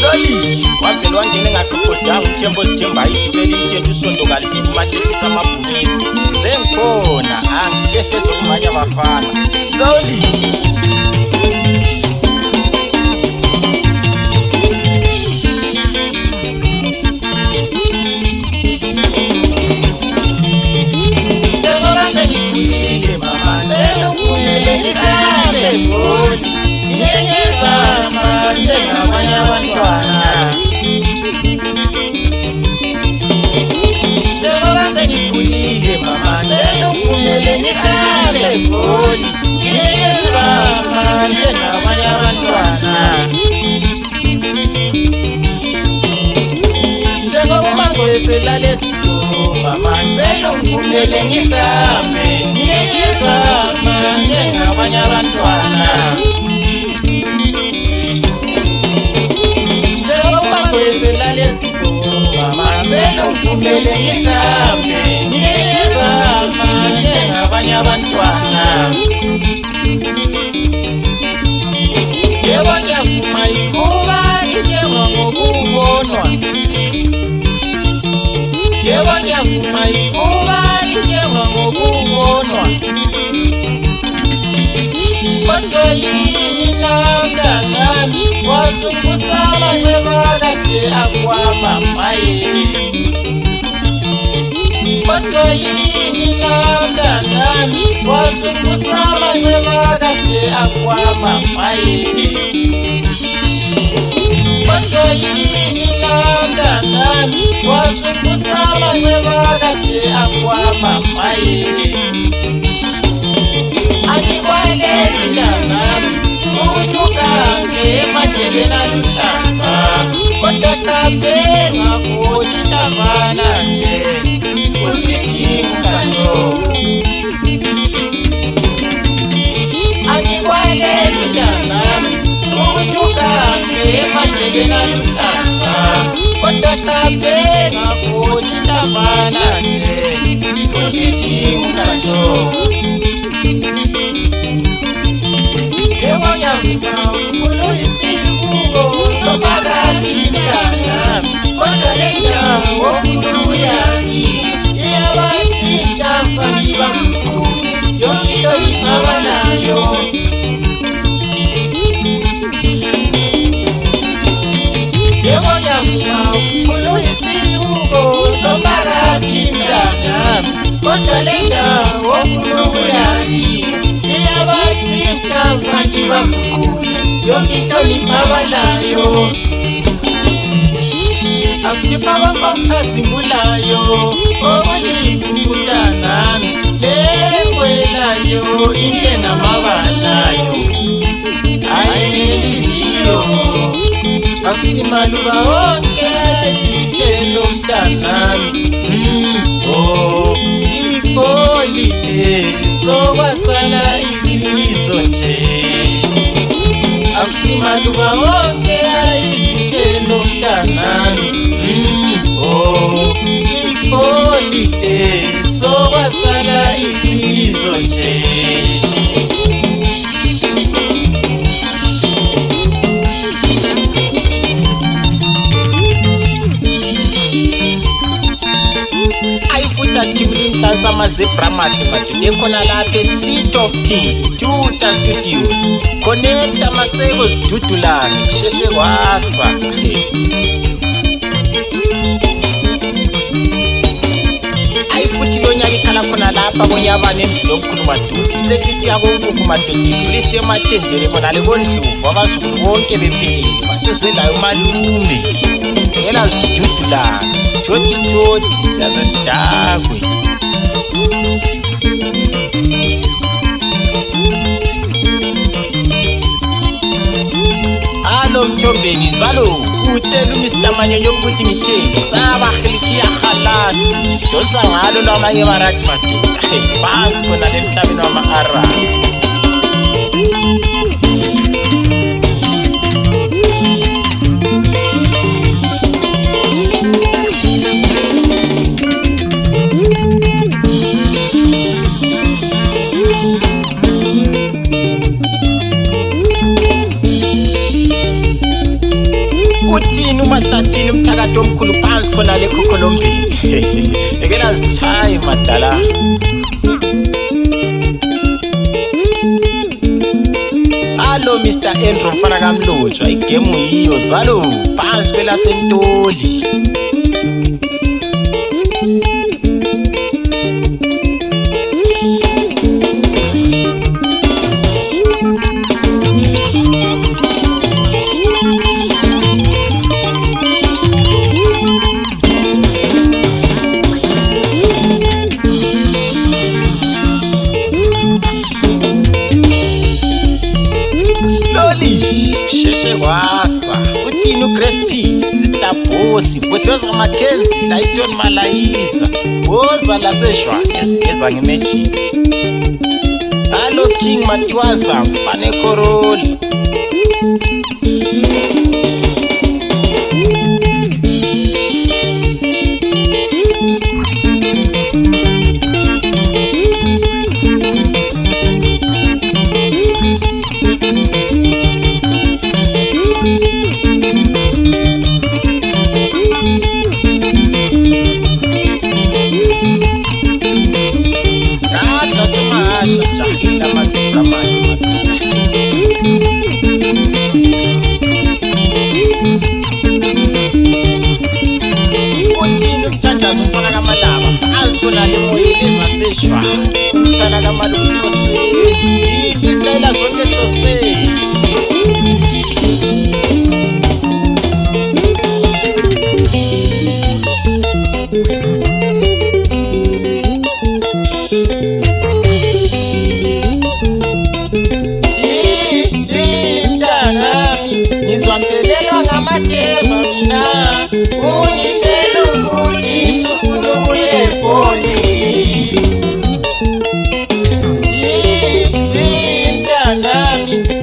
Loli wavele wangene ngaqoqodanga umthembo ozithemba ayidubela imthembo isondo kalifika umahlehlisa amabhumisi sengikhona angihlehle zokumanye abafana Loli Seat of Kings, Tuta Studios, Connecta Masegos Dudulan, Sheshe Wasa. Aifutilonya likala kona lapa bonyaba nemsilo mkhuluma dudu. Sethi siyabonga kumadudu, kulise matenzele kona lebondluvu abazukulu bonke bempilile. Basezelayo malume. Ngela Dudulan, Joti siyasedagwe. Mthombeni zalo utshela uMr Manyonyo ukuthi ngitheni sabahilikiya khalasi dosa ngalo lamanye barathi madoda phansi khona lemhlabeni wama-Arab. Uthini uMahlathini umthakathi omkhulu phansi khona le Khokholombeni. Ekela zichaye madala. Hello Mr. Andrew mfana kaMlotshwa, igemu yiyo zalo phansi kwela Sentoli. Sheshe wasa uthini uGrace P Sister Bosi Boshoza Mackenzie Layton Malayisa Boza laseshwa esigeza ngeMagic. Hello King Matiwaza Mfane Koroli. Umshana kaMalusi icela zonke hlose. Intanami ngizwamdelelwa ngamathemba mina, ungitshela ukuthi ufuna ukuya eGoli.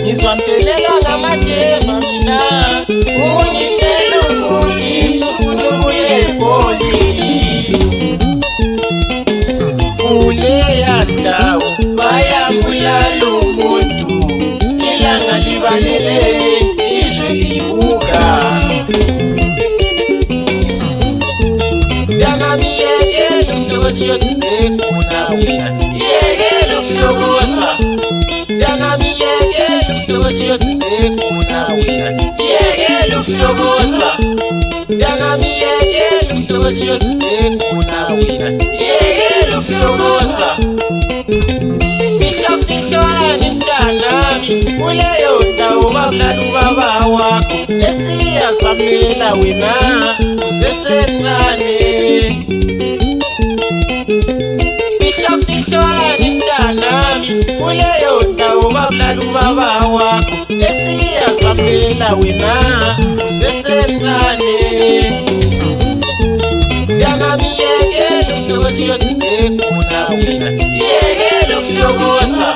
Ngizwamdelelwa ngamathemba mina, ungitshela ukuthi ufuna ukuya eGoli. Kuleya ndawo bayambulala umuntu, ilanga libalele izwe libuka. Mntanami yekela ukuhlokoza iyosizekuna wena, yekela ukuhlokoza. Mntanami yekela ukuhlokoza iyosizekuna wena, yekela ukuhlokoza. Mntanami yekela ukuhlokoza iyosizekuna wena, yekela ukuhlokoza. Fihlwa-fihlwane mntanami kuleyo ndawo babulala ubaba wakho, esiyazamela wena usesemncane. Fihlwa-fihlwane mntanami kuleyo ndawo babulala ubaba wakho, esiyazamela wena usesemncane. Mntanami yekela ukuhlokoza iyosizekuna wena, yekela ukuhlokoza.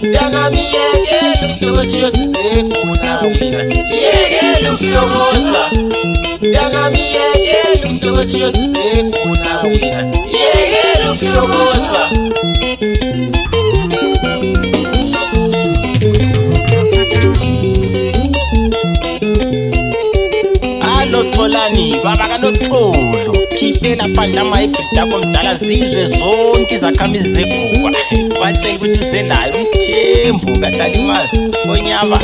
Mntanami yekela ukuhlokoza iyosizekuna wena, yekela ukuhlokoza. Mntanami yekela ukuhlokoza iyosizekuna wena, yekela ukuhlokoza. Hello Tholani baba kaNoxolo, khiphela phandle ama-hybrid akho mdala zizwe zonke izakhamizi zeGuba. Batshela ukuthi uzelayo uMthembu kaDalimazi Onyaba.